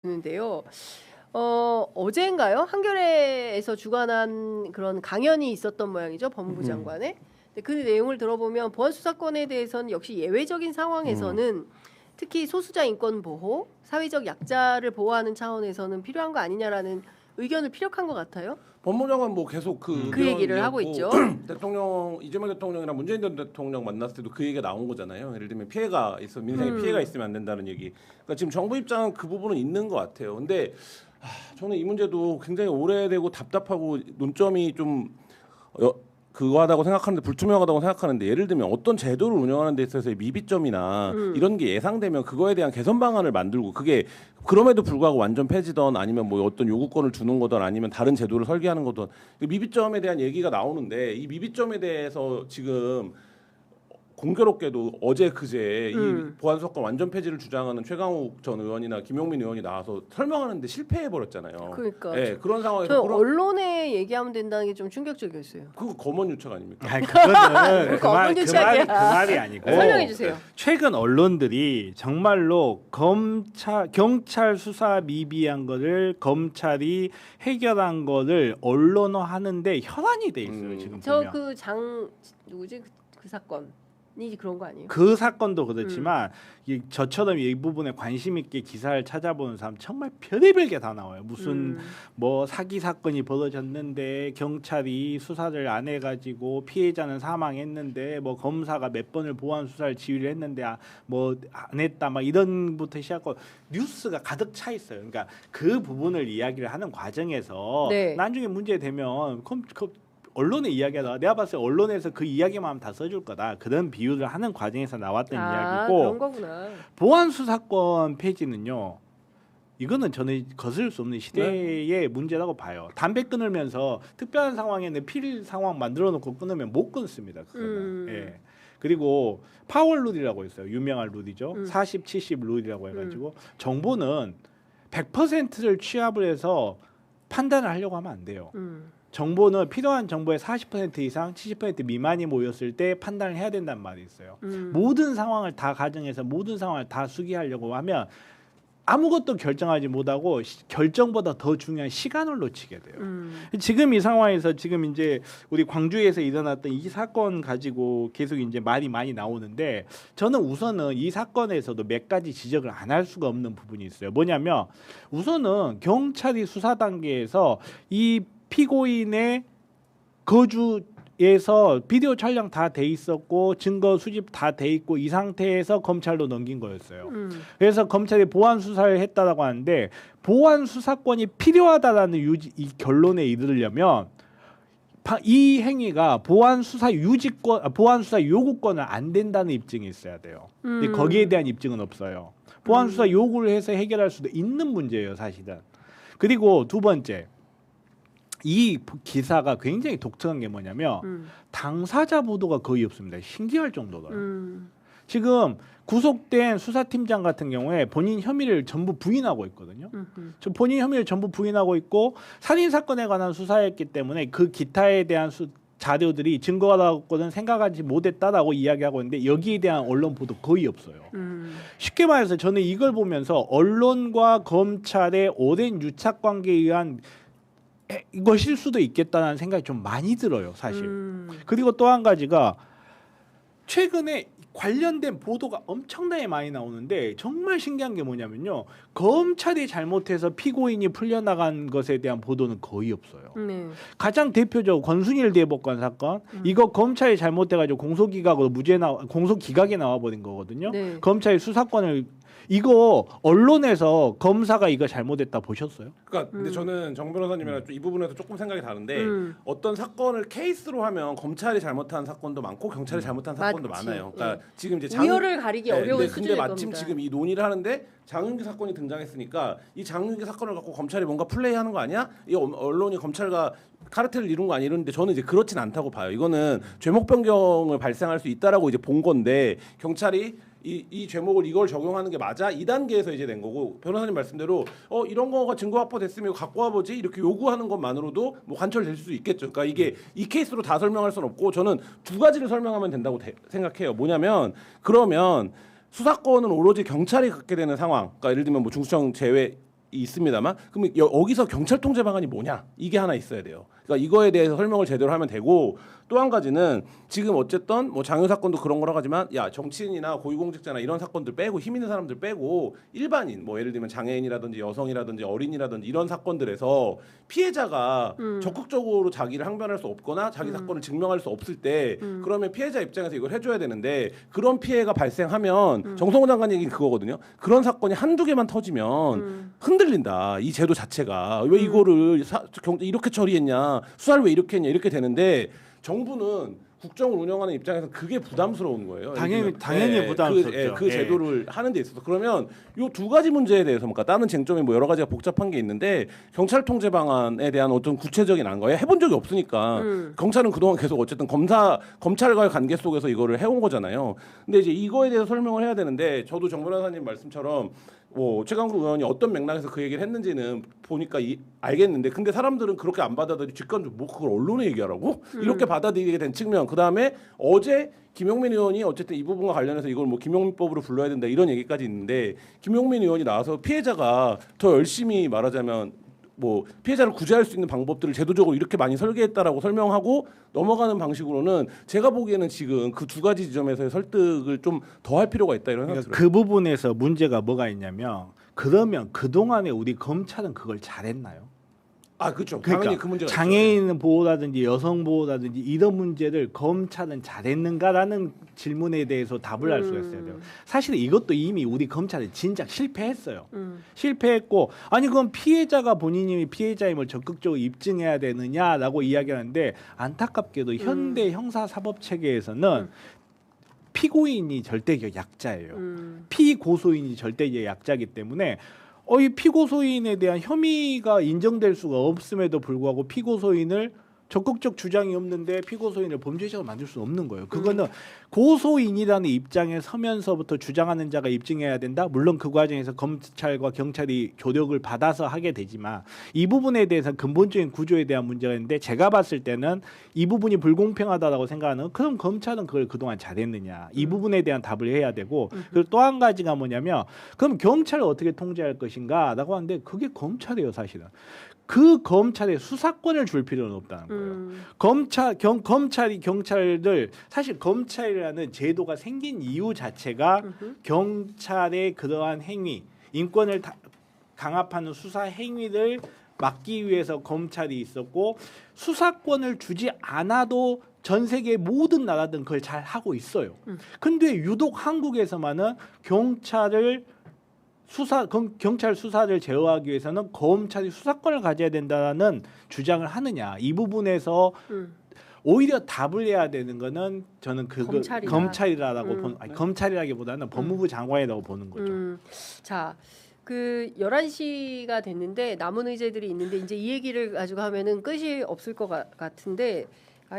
는데요. 어제인가요? 한겨레에서 주관한 그런 강연이 있었던 모양이죠. 법무부 장관의. 근데 그 내용을 들어보면 보안 수사권에 대해서는 역시 예외적인 상황에서는 특히 소수자 인권 보호, 사회적 약자를 보호하는 차원에서는 필요한 거 아니냐라는 의견을 피력한 것 같아요. 법무장관 뭐 계속 그 얘기를 하고 있죠. 대통령 이재명 대통령이랑 문재인 전 대통령 만났을 때도 그 얘기가 나온 거잖아요. 예를 들면 피해가 있어 민생에 피해가 있으면 안 된다는 얘기. 그러니까 지금 정부 입장은 그 부분은 있는 것 같아요. 근데 저는 이 문제도 굉장히 오래되고 답답하고 논점이 좀 그거 하다고 생각하는데 불투명하다고 생각하는데 예를 들면 어떤 제도를 운영하는 데 있어서의 미비점이나 이런 게 예상되면 그거에 대한 개선 방안을 만들고 그게 그럼에도 불구하고 완전 폐지든 아니면 뭐 어떤 요구권을 주는 거든 아니면 다른 제도를 설계하는 거든 미비점에 대한 얘기가 나오는데 이 미비점에 대해서 지금 공교롭게도 어제 그제 이 보안수사권 완전 폐지를 주장하는 최강욱 전 의원이나 김용민 의원이 나와서 설명하는데 실패해 버렸잖아요. 그러니까 네, 그런 상황에서 언론에 얘기하면 된다는 게 좀 충격적이었어요. 그거 검언 유착 아닙니까? 아니, 그거는 언론 유착이야. 그 말이 아니고 설명해 주세요. 최근 언론들이 정말로 경찰 수사 미비한 거를 검찰이 해결한 거를 언론화하는데 혈안이 돼 있어요. 지금 저 보면. 그 누구지 그 사건이 그런 거 아니에요? 그 사건도 그렇지만 저처럼 이 부분에 관심 있게 기사를 찾아보는 사람 정말 별의별 게 다 나와요. 무슨 뭐 사기 사건이 벌어졌는데 경찰이 수사를 안 해가지고 피해자는 사망했는데 뭐 검사가 몇 번을 보안 수사를 지휘를 했는데 뭐 안 했다 막 이런부터 시작하고 뉴스가 가득 차 있어요. 그러니까 그 부분을 이야기를 하는 과정에서 네. 나중에 문제 되면 언론의 이야기하다가 내가 봤을 때 언론에서 그 이야기만 하면 다 써줄 거다. 그런 비유를 하는 과정에서 나왔던 이야기고 그런 거구나. 보안 수사권 폐지는요. 이거는 저는 거슬 수 없는 시대의 문제라고 봐요. 담배 끊으면서 특별한 상황에는 필 상황 만들어 놓고 끊으면 못 끊습니다. 그거는. 예. 그리고 파워 룰이라고 있어요. 유명한 룰이죠. 40, 70 룰이라고 해가지고 정보는 100%를 취합을 해서 판단을 하려고 하면 안 돼요. 정보는 필요한 정보의 40% 이상, 70% 미만이 모였을 때 판단을 해야 된다는 말이 있어요. 모든 상황을 다 가정해서 모든 상황을 다 수기하려고 하면 아무것도 결정하지 못하고 결정보다 더 중요한 시간을 놓치게 돼요. 지금 이 상황에서 지금 이제 우리 광주에서 일어났던 이 사건 가지고 계속 이제 말이 많이 나오는데 저는 우선은 이 사건에서도 몇 가지 지적을 안 할 수가 없는 부분이 있어요. 뭐냐면 우선은 경찰이 수사 단계에서 이 피고인의 거주에서 비디오 촬영 다 돼 있었고 증거 수집 다 돼 있고 이 상태에서 검찰로 넘긴 거였어요. 그래서 검찰이 보안 수사를 했다라고 하는데 보안 수사권이 필요하다라는 이 결론에 이르려면 이 행위가 보안 수사 요구권을 안 된다는 입증이 있어야 돼요. 근데 거기에 대한 입증은 없어요. 보안 수사 요구를 해서 해결할 수도 있는 문제예요, 사실은. 그리고 두 번째. 이 기사가 굉장히 독특한 게 뭐냐면 당사자 보도가 거의 없습니다. 신기할 정도로. 지금 구속된 수사팀장 같은 경우에 본인 혐의를 전부 부인하고 있거든요. 저 본인 혐의를 전부 부인하고 있고 살인 사건에 관한 수사였기 때문에 그 기타에 대한 자료들이 증거라고는 생각하지 못했다라고 이야기하고 있는데 여기에 대한 언론 보도 거의 없어요. 쉽게 말해서 저는 이걸 보면서 언론과 검찰의 오랜 유착 관계에 의한 이것일 수도 있겠다는 생각이 좀 많이 들어요, 사실. 그리고 또 한 가지가 최근에 관련된 보도가 엄청나게 많이 나오는데 정말 신기한 게 뭐냐면요. 검찰이 잘못해서 피고인이 풀려나간 것에 대한 보도는 거의 없어요. 가장 대표적으로 권순일 대법관 사건 이거 검찰이 잘못해가지고 공소기각에 나와버린 거거든요. 검찰이 수사권을 이거 언론에서 검사가 이거 잘못했다 보셨어요? 그러니까 근데 저는 정 변호사님이랑 이 부분에서 조금 생각이 다른데 어떤 사건을 케이스로 하면 검찰이 잘못한 사건도 많고 경찰이 잘못한 사건도 많아요. 그러니까 지금 이제 우열을 가리기 어려운 수준일 근데 마침 겁니다. 지금 이 논의를 하는데 장윤기 사건이 등장했으니까 이 장윤기 사건을 갖고 검찰이 뭔가 플레이하는 거 아니야? 이 언론이 검찰과 카르텔을 이룬 거 아니 이러는데 저는 이제 그렇진 않다고 봐요. 이거는 죄목 변경을 발생할 수 있다라고 이제 본 건데 경찰이 이 제목을 이걸 적용하는 게 맞아? 2단계에서 이제 낸 거고 변호사님 말씀대로 이런 거가 증거 확보됐으면 갖고 와보지 이렇게 요구하는 것만으로도 뭐 관철될 수 있겠죠. 그러니까 이게 이 케이스로 다 설명할 수는 없고 저는 두 가지를 설명하면 된다고 생각해요. 뭐냐면 그러면 수사권은 오로지 경찰이 갖게 되는 상황. 그러니까 예를 들면 뭐 중수청 제외 있습니다만 그럼 여기서 경찰 통제 방안이 뭐냐 이게 하나 있어야 돼요. 그러니까 이거에 대해서 설명을 제대로 하면 되고 또 한 가지는 지금 어쨌든 뭐 장유 사건도 그런 거라고 하지만 야 정치인이나 고위공직자나 이런 사건들 빼고 힘 있는 사람들 빼고 일반인 뭐 예를 들면 장애인이라든지 여성이라든지 어린이라든지 이런 사건들에서 피해자가 적극적으로 자기를 항변할 수 없거나 자기 사건을 증명할 수 없을 때 그러면 피해자 입장에서 이걸 해줘야 되는데 그런 피해가 발생하면 정성호 장관 얘기 그거거든요. 그런 사건이 한두 개만 터지면 흔들린다. 이 제도 자체가 왜 이거를 이렇게 처리했냐 수사를 왜 이렇게 했냐 이렇게 되는데 정부는 국정을 운영하는 입장에서 그게 부담스러운 거예요. 당연히 부담스럽죠. 그 제도를 하는 데 있어서 그러면 요 두 가지 문제에 대해서 그러니까 다른 쟁점이 뭐 여러 가지가 복잡한 게 있는데 경찰 통제 방안에 대한 어떤 구체적인 안거에 해본 적이 없으니까 경찰은 그동안 계속 어쨌든 검찰과의 관계 속에서 이거를 해온 거잖아요. 근데 이제 이거에 대해서 설명을 해야 되는데 저도 정 변호사님 말씀처럼 뭐 최강욱 의원이 어떤 맥락에서 그 얘기를 했는지는 보니까 알겠는데 근데 사람들은 그렇게 안 받아들이 직관적으로 뭐 그걸 언론에 얘기하라고 이렇게 받아들이게 된 측면 그다음에 어제 김용민 의원이 어쨌든 이 부분과 관련해서 이걸 뭐 김용민법으로 불러야 된다 이런 얘기까지 있는데 김용민 의원이 나와서 피해자가 더 열심히 말하자면 뭐 피해자를 구제할 수 있는 방법들을 제도적으로 이렇게 많이 설계했다라고 설명하고 넘어가는 방식으로는 제가 보기에는 지금 그 두 가지 지점에서의 설득을 좀 더 할 필요가 있다 이런 생각이 들어요. 그 부분에서 문제가 뭐가 있냐면 그러면 그동안에 우리 검찰은 그걸 잘했나요? 아 그렇죠. 그러니까 당연히 그 문제가 장애인 보호라든지 여성 보호라든지 이런 문제를 검찰은 잘했는가라는 질문에 대해서 답을 할 수가 있어야 돼요. 사실 이것도 이미 우리 검찰은 진작 실패했어요. 실패했고 아니 그럼 피해자가 본인이 피해자임을 적극적으로 입증해야 되느냐라고 이야기하는데 안타깝게도 현대 형사사법 체계에서는 피고인이 절대적 약자예요. 피고소인이 절대적 약자이기 때문에 이 피고소인에 대한 혐의가 인정될 수가 없음에도 불구하고 피고소인을 적극적 주장이 없는데 피고소인을 범죄자로 만들 수 없는 거예요. 그거는 고소인이라는 입장에 서면서부터 주장하는 자가 입증해야 된다. 물론 그 과정에서 검찰과 경찰이 조력을 받아서 하게 되지만 이 부분에 대해서 근본적인 구조에 대한 문제가 있는데 제가 봤을 때는 이 부분이 불공평하다고 생각하는 그럼 검찰은 그걸 그동안 잘했느냐. 이 부분에 대한 답을 해야 되고 그리고 또 한 가지가 뭐냐면 그럼 경찰을 어떻게 통제할 것인가 라고 하는데 그게 검찰이에요 사실은. 그 검찰에 수사권을 줄 필요는 없다는 거예요. 검찰이 경찰을 사실 검찰이라는 제도가 생긴 이유 자체가 경찰의 그러한 행위, 인권을 강압하는 수사 행위를 막기 위해서 검찰이 있었고 수사권을 주지 않아도 전 세계 모든 나라들은 그걸 잘 하고 있어요. 근데 유독 한국에서만은 경찰 수사를 제어하기 위해서는 검찰이 수사권을 가져야 된다는 주장을 하느냐 이 부분에서 오히려 답을 해야 되는 거는 저는 검찰이라고 검찰이라기보다는 법무부 장관이라고 보는 거죠. 자, 그 11시가 됐는데 남은 의제들이 있는데 이제 이 얘기를 가지고 하면은 끝이 없을 것 같은데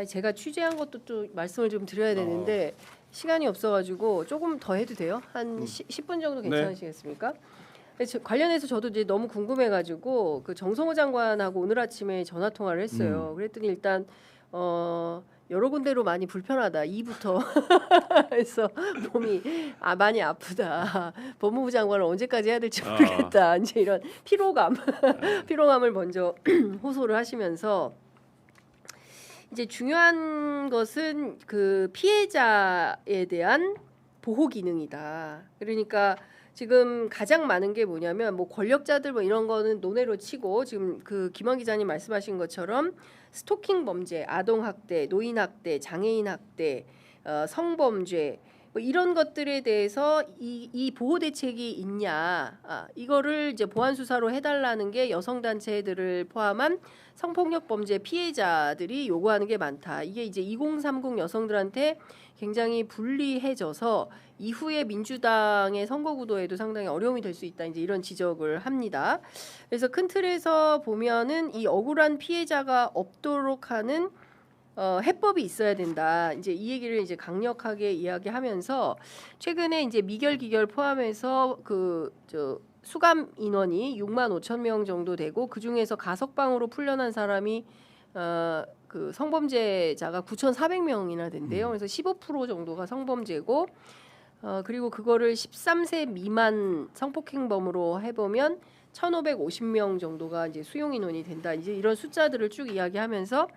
제가 취재한 것도 좀 말씀을 좀 드려야 되는데 시간이 없어가지고 조금 더 해도 돼요? 한 10분 정도 괜찮으시겠습니까? 네. 관련해서 저도 이제 너무 궁금해가지고 그 정성호 장관하고 오늘 아침에 전화 통화를 했어요. 그랬더니 일단 여러 군데로 많이 불편하다. 이부터 해서 몸이 많이 아프다. 법무부 장관을 언제까지 해야 될지 모르겠다. 이제 이런 피로감을 먼저 호소를 하시면서. 이제 중요한 것은 그 피해자에 대한 보호 기능이다. 그러니까 지금 가장 많은 게 뭐냐면 뭐 권력자들 뭐 이런 거는 논외로 치고 지금 그 김원 기자님 말씀하신 것처럼 스토킹 범죄, 아동 학대, 노인 학대, 장애인 학대, 성범죄 뭐 이런 것들에 대해서 이 보호 대책이 있냐 이거를 이제 보완 수사로 해달라는 게 여성 단체들을 포함한 성폭력 범죄 피해자들이 요구하는 게 많다. 이게 이제 2030 여성들한테 굉장히 불리해져서 이후에 민주당의 선거 구도에도 상당히 어려움이 될 수 있다. 이제 이런 지적을 합니다. 그래서 큰 틀에서 보면은 이 억울한 피해자가 없도록 하는 해법이 있어야 된다. 이제 이 얘기를 이제 강력하게 이야기하면서 최근에 이제 미결 기결 포함해서 수감 인원이 6만 5천 명 정도 되고 그 중에서 가석방으로 풀려난 사람이 그 성범죄자가 9,400명이나 된대요. 그래서 15% 정도가 성범죄고 그리고 그거를 13세 미만 성폭행범으로 해보면 1,550명 정도가 이제 수용 인원이 된다. 이제 이런 숫자들을 쭉 이야기하면서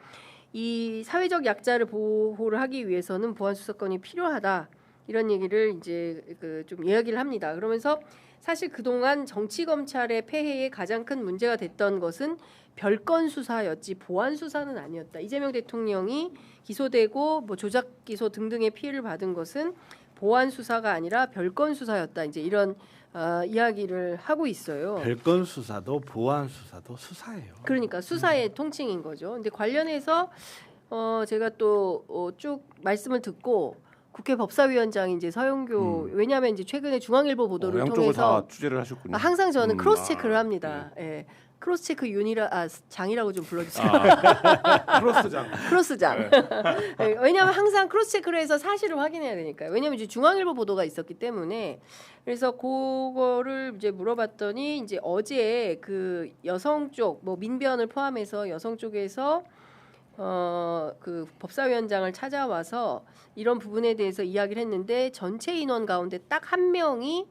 이 사회적 약자를 보호를 하기 위해서는 보안 수사권이 필요하다. 이런 얘기를 이제 좀 이야기를 합니다. 그러면서 사실 그동안 정치 검찰의 폐해에 가장 큰 문제가 됐던 것은 별건 수사였지 보안 수사는 아니었다. 이재명 대통령이 기소되고 뭐 조작 기소 등등의 피해를 받은 것은 보안 수사가 아니라 별건 수사였다. 이제 이런 이야기를 하고 있어요. 별건 수사도 보안 수사도 수사예요. 그러니까 수사의 통칭인 거죠. 근데 관련해서 제가 또 쭉 말씀을 듣고 국회 법사위원장 이제 서영교 왜냐하면 이제 최근에 중앙일보 보도를 양쪽을 통해서 다 취재를 하셨군요. 항상 저는 크로스 체크를 합니다. 예. 크로스 체크 장이라고 좀 불러주세요. 크로스장. 크로스장. 네, 왜냐하면 항상 크로스 체크를 해서 사실을 확인해야 되니까요. 왜냐하면 이제 중앙일보 보도가 있었기 때문에 그래서 그거를 이제 물어봤더니 이제 어제 그 여성 쪽 뭐 민변을 포함해서 여성 쪽에서 그 법사위원장을 찾아와서 이런 부분에 대해서 이야기를 했는데 전체 인원 가운데 딱 한 명이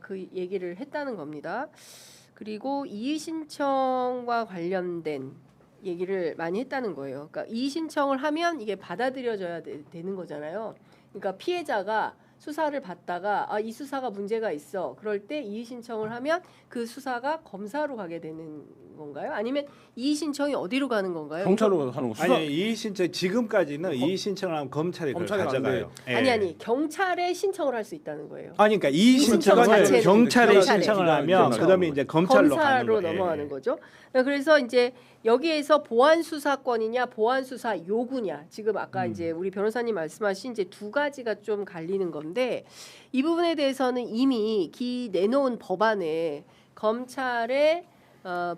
그 얘기를 했다는 겁니다. 그리고 이의 신청과 관련된 얘기를 많이 했다는 거예요. 그러니까 이의 신청을 하면 이게 받아들여져야 되는 거잖아요. 그러니까 피해자가 수사를 받다가 이 수사가 문제가 있어. 그럴 때 이의 신청을 하면 그 수사가 검사로 가게 되는 건가요? 아니면 이의 신청이 어디로 가는 건가요? 경찰로 가는 거. 아니 이의 신청 지금까지는 이의 신청을 하면 검찰이 그걸 가져가요. 아니 경찰에 신청을 할 수 있다는 거예요. 아니 그러니까 이의 신청 신청을 자체는 경찰에 경찰에 신청을 하면 그다음에 이제 검찰로 가는 거예요. 넘어가는 거죠. 그래서 이제 여기에서 보안 수사권이냐 보안 수사 요구냐 지금 아까 이제 우리 변호사님 말씀하신 이제 두 가지가 좀 갈리는 건데 이 부분에 대해서는 이미 내놓은 법안에 검찰의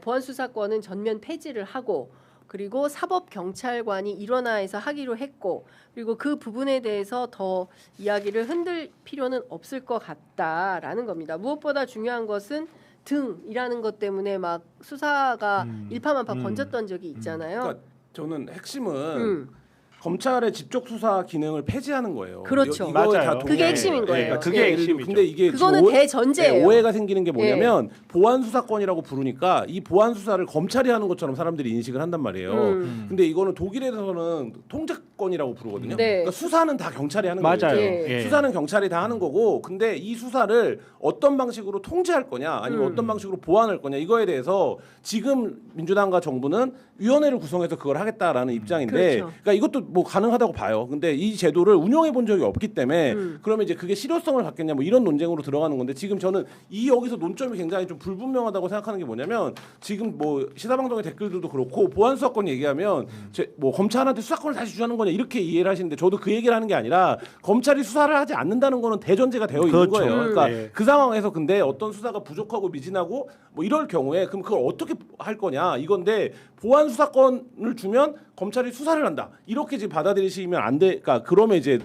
보안 수사권은 전면 폐지를 하고 그리고 사법 경찰관이 일원화해서 하기로 했고 그리고 그 부분에 대해서 더 이야기를 흔들 필요는 없을 것 같다라는 겁니다. 무엇보다 중요한 것은 등이라는 것 때문에 막 수사가 일파만파 번졌던 적이 있잖아요. 그러니까 저는 핵심은 검찰의 직접 수사 기능을 폐지하는 거예요. 그렇죠. 맞아요. 그게 핵심인 거예요. 그게 핵심이죠. 근데 이게 그거는 지금 대전제예요. 오해가 생기는 게 뭐냐면 보안 수사권이라고 부르니까 이 보안 수사를 검찰이 하는 것처럼 사람들이 인식을 한단 말이에요. 근데 이거는 독일에서는 통제권이라고 부르거든요. 네. 그러니까 수사는 다 경찰이 하는 맞아요. 거예요. 예. 수사는 경찰이 다 하는 거고, 근데 이 수사를 어떤 방식으로 통제할 거냐, 아니면 어떤 방식으로 보완할 거냐 이거에 대해서 지금 민주당과 정부는 위원회를 구성해서 그걸 하겠다라는 입장인데, 그렇죠. 그러니까 이것도 뭐 가능하다고 봐요. 근데 이 제도를 운영해 본 적이 없기 때문에 그러면 이제 그게 실효성을 갖겠냐 뭐 이런 논쟁으로 들어가는 건데, 지금 저는 여기서 논점이 굉장히 좀 불분명하다고 생각하는 게 뭐냐면, 지금 뭐 시사방송의 댓글들도 그렇고 보안 수사권 얘기하면 뭐 검찰한테 수사권을 다시 주자는 거냐 이렇게 이해를 하시는데, 저도 그 얘기를 하는 게 아니라 검찰이 수사를 하지 않는다는 거는 대전제가 되어 있는 그렇죠. 거예요. 그러니까 예. 그 상황에서 근데 어떤 수사가 부족하고 미진하고 뭐 이럴 경우에 그럼 그걸 어떻게 할 거냐 이건데, 보안 수사권을 주면 검찰이 수사를 한다 이렇게 지금 받아들이시면 안 돼. 그러니까 그러면 이제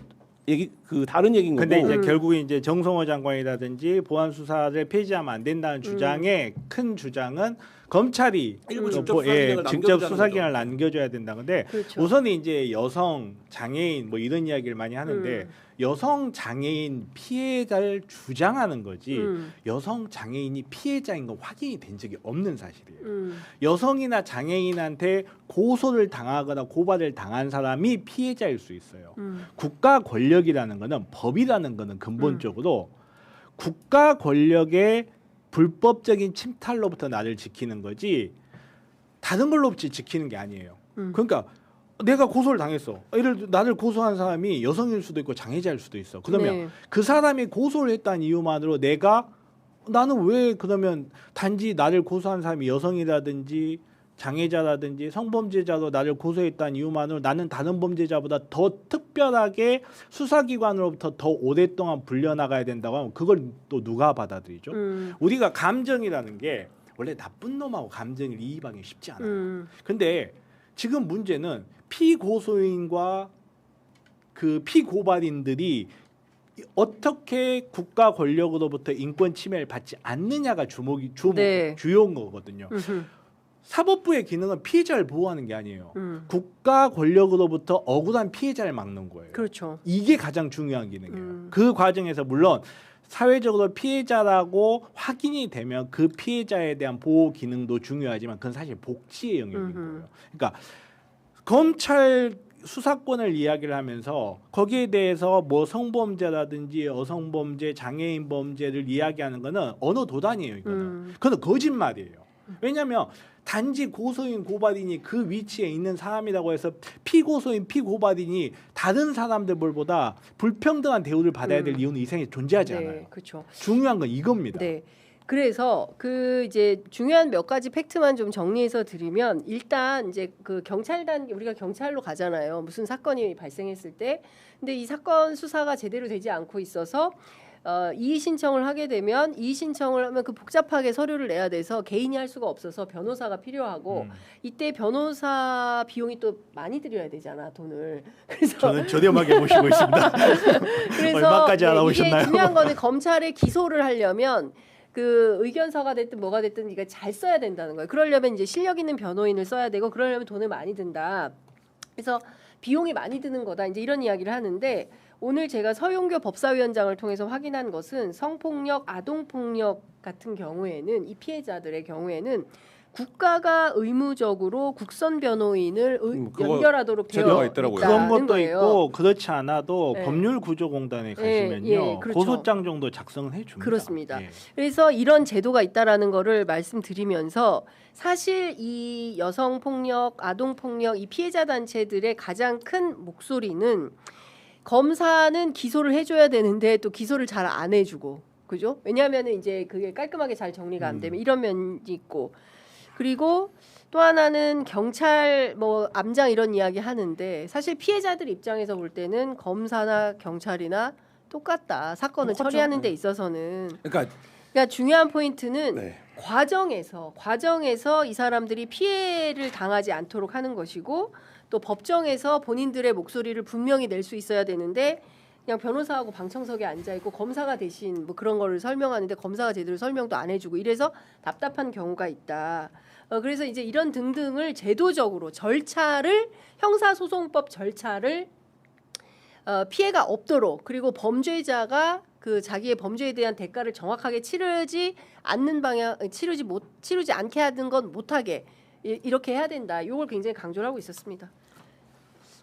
다른 얘기인 거고. 근데 이제 결국에 이제 정성호 장관이라든지 보안 수사를 폐지하면 안 된다는 주장의 큰 주장은 검찰이 일부 직접 수사 기능을 직접 남겨주자는 수사 거죠. 기능을 남겨줘야 된다. 근데 그렇죠. 우선 이제 여성 장애인 뭐 이런 이야기를 많이 하는데 여성 장애인 피해자를 주장하는 거지 여성 장애인이 피해자인 건 확인이 된 적이 없는 사실이에요. 여성이나 장애인한테 고소를 당하거나 고발을 당한 사람이 피해자일 수 있어요. 국가 권력이라는 거는, 법이라는 거는 근본적으로 국가 권력의 불법적인 침탈로부터 나를 지키는 거지 다른 걸로 지키는 게 아니에요. 그러니까 내가 고소를 당했어. 예를 들어 나를 고소한 사람이 여성일 수도 있고 장애자일 수도 있어. 그러면 네. 그 사람이 고소를 했다는 이유만으로 나는 왜 그러면 단지 나를 고소한 사람이 여성이라든지 장애자라든지 성범죄자로 나를 고소했다는 이유만으로 나는 다른 범죄자보다 더 특별하게 수사기관으로부터 더 오랫동안 불려나가야 된다고 하면 그걸 또 누가 받아들이죠? 우리가 감정이라는 게 원래 나쁜 놈하고 감정을 이입하기 쉽지 않아요. 근데 지금 문제는 피고소인과 그 피고발인들이 어떻게 국가 권력으로부터 인권 침해를 받지 않느냐가 네. 주요한 거거든요. 사법부의 기능은 피해자를 보호하는 게 아니에요. 국가 권력으로부터 억울한 피해자를 막는 거예요. 그렇죠. 이게 가장 중요한 기능이에요. 그 과정에서 물론 사회적으로 피해자라고 확인이 되면 그 피해자에 대한 보호 기능도 중요하지만 그건 사실 복지의 영역인 거예요. 그러니까 검찰 수사권을 이야기를 하면서 거기에 대해서 뭐 성범죄라든지 여성범죄, 장애인 범죄를 이야기하는 거는 어느 도단이에요. 이거는 그건 거짓말이에요. 왜냐하면 단지 고소인 고발인이 그 위치에 있는 사람이라고 해서 피고소인 피고발인이 다른 사람들보다 불평등한 대우를 받아야 될 이유는 이 세상에 존재하지 않아요. 네, 그렇죠. 중요한 건 이겁니다. 네. 그래서 그 이제 중요한 몇 가지 팩트만 좀 정리해서 드리면 일단 이제 그 경찰단 우리가 경찰로 가잖아요. 무슨 사건이 발생했을 때. 근데 이 사건 수사가 제대로 되지 않고 있어서 이의 신청을 하게 되면 이의 신청을 하면 그 복잡하게 서류를 내야 돼서 개인이 할 수가 없어서 변호사가 필요하고 이때 변호사 비용이 또 많이 들여야 되잖아 돈을. 그래서 저는 저렴하게 모시고 있습니다. 그래서 얼마까지 알아보셨나요? 이게 중요한 거는 검찰에 기소를 하려면 그 의견서가 됐든 뭐가 됐든 이거 잘 써야 된다는 거예요. 그러려면 이제 실력 있는 변호인을 써야 되고 그러려면 돈을 많이 든다. 그래서 비용이 많이 드는 거다. 이제 이런 이야기를 하는데 오늘 제가 서용교 법사위원장을 통해서 확인한 것은 성폭력, 아동폭력 같은 경우에는 이 피해자들의 경우에는 국가가 의무적으로 국선 변호인을 연결하도록 되어 있더라고요. 그런 것도 거예요. 있고 그렇지 않아도 네. 법률구조공단에 네, 가시면요 예, 그렇죠. 고소장 정도 작성을 해줍니다. 그렇습니다. 예. 그래서 이런 제도가 있다라는 거를 말씀드리면서 사실 이 여성 폭력, 아동 폭력 이 피해자 단체들의 가장 큰 목소리는 검사는 기소를 해줘야 되는데 또 기소를 잘 안 해주고 그죠? 왜냐하면은 이제 그게 깔끔하게 잘 정리가 안 되면 이런 면이 있고 그리고 또 하나는 경찰 뭐 암장 이런 이야기 하는데 사실 피해자들 입장에서 볼 때는 검사나 경찰이나 똑같다 사건을 똑같죠. 처리하는 데 있어서는 그러니까 중요한 포인트는 네. 과정에서 이 사람들이 피해를 당하지 않도록 하는 것이고 또 법정에서 본인들의 목소리를 분명히 낼 수 있어야 되는데 그냥 변호사하고 방청석에 앉아 있고 검사가 대신 뭐 그런 거를 설명하는데 검사가 제대로 설명도 안 해주고 이래서 답답한 경우가 있다. 그래서 이제 이런 등등을 제도적으로 절차를 형사소송법 절차를 피해가 없도록 그리고 범죄자가 그 자기의 범죄에 대한 대가를 정확하게 치르지 않게 하는 건 못하게 이렇게 해야 된다. 이걸 굉장히 강조를 하고 있었습니다.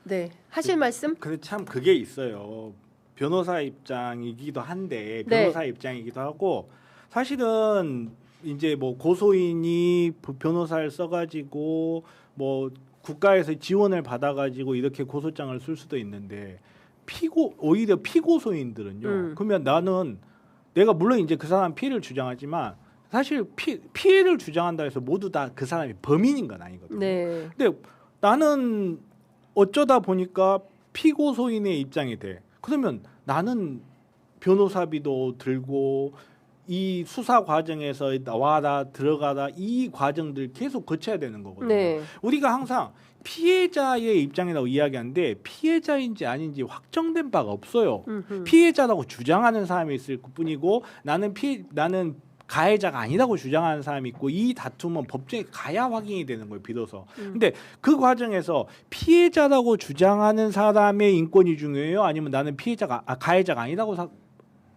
네, 하실 말씀? 근데 참 그게 있어요. 변호사 입장이기도 한데 네. 변호사 입장이기도 하고 사실은 이제 뭐 고소인이 변호사를 써가지고 뭐 국가에서 지원을 받아가지고 이렇게 고소장을 쓸 수도 있는데 오히려 피고소인들은요. 그러면 나는 내가 물론 이제 그 사람 피해를 주장하지만 사실 피해를 주장한다 해서 모두 다 그 사람이 범인인 건 아니거든요. 네. 근데 나는 어쩌다 보니까 피고소인의 입장이 돼. 그러면 나는 변호사비도 들고 이 수사 과정에서 나와라 들어가라 이 과정들 계속 거쳐야 되는 거거든요. 네. 우리가 항상 피해자의 입장이라고 이야기하는데 피해자인지 아닌지 확정된 바가 없어요. 피해자라고 주장하는 사람이 있을 뿐이고 나는 가해자가 아니라고 주장하는 사람이 있고 이 다툼은 법정에 가야 확인이 되는 거예요. 비로소. 근데 그 과정에서 피해자라고 주장하는 사람의 인권이 중요해요? 아니면 나는 가해자가 아니라고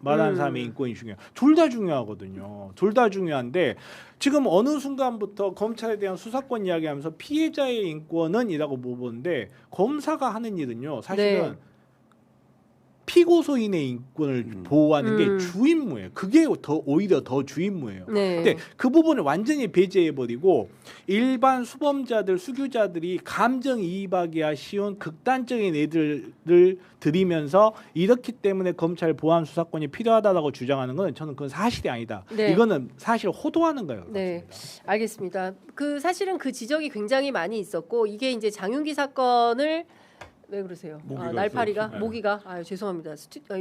말하는 사람의 인권이 중요해요? 둘 다 중요하거든요. 둘 다 중요한데 지금 어느 순간부터 검찰에 대한 수사권 이야기하면서 피해자의 인권은 이라고 물어보는데 검사가 하는 일은요. 사실은 네. 피고소인의 인권을 보호하는 게 주임무예요. 그게 오히려 더 주임무예요. 네. 근데 그 부분을 완전히 배제해버리고 일반 수범자들, 수규자들이 감정이입하기가 쉬운 극단적인 애들을 들이면서 이렇기 때문에 검찰 보안 수사권이 필요하다라고 주장하는 건 저는 그건 사실이 아니다. 네. 이거는 사실 호도하는 거예요. 네, 알겠습니다. 그 사실은 그 지적이 굉장히 많이 있었고 이게 이제 장윤기 사건을 왜 그러세요? 날파리가 네. 모기가 죄송합니다.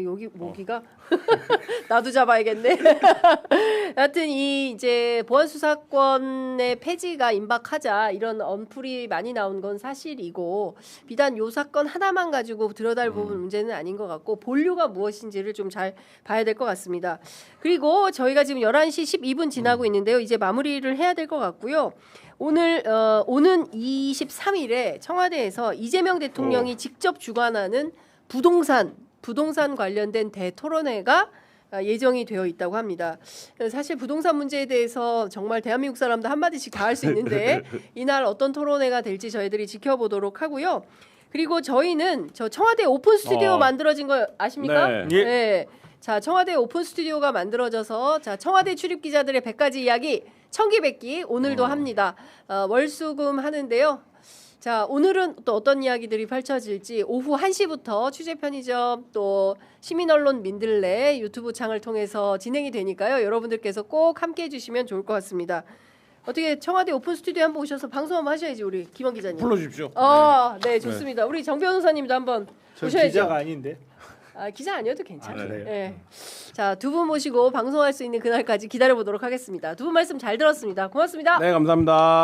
여기 모기가 나도 잡아야겠네. 하여튼 이 이제 보안 수사권의 폐지가 임박하자 이런 언플이 많이 나온 건 사실이고 비단 요 사건 하나만 가지고 들여다볼 문제는 아닌 것 같고 본류가 무엇인지를 좀 잘 봐야 될 것 같습니다. 그리고 저희가 지금 11시 12분 지나고 있는데요. 이제 마무리를 해야 될 것 같고요. 오늘 오는 23일에 청와대에서 이재명 대통령이 직접 주관하는 부동산 관련된 대토론회가 예정이 되어 있다고 합니다. 사실 부동산 문제에 대해서 정말 대한민국 사람도 한마디씩 다 할 수 있는데 이날 어떤 토론회가 될지 저희들이 지켜보도록 하고요. 그리고 저희는 저 청와대 오픈 스튜디오 만들어진 거 아십니까? 네. 예. 네. 자, 청와대 오픈 스튜디오가 만들어져서 자, 청와대 출입 기자들의 100가지 이야기 청기백기 오늘도 합니다. 월수금 하는데요. 자, 오늘은 또 어떤 이야기들이 펼쳐질지 오후 1시부터 취재 편의점 또 시민언론 민들레 유튜브 창을 통해서 진행이 되니까요. 여러분들께서 꼭 함께해 주시면 좋을 것 같습니다. 어떻게 청와대 오픈 스튜디오 한번 오셔서 방송 한번 하셔야지 우리 김원 기자님. 불러주십시오. 네, 좋습니다. 우리 정 변호사님도 한번 저 오셔야죠. 기자가 아닌데. 기자 아니어도 괜찮아요. 그래요? 네. 자, 두 분 모시고 방송할 수 있는 그날까지 기다려 보도록 하겠습니다. 두 분 말씀 잘 들었습니다. 고맙습니다. 네, 감사합니다.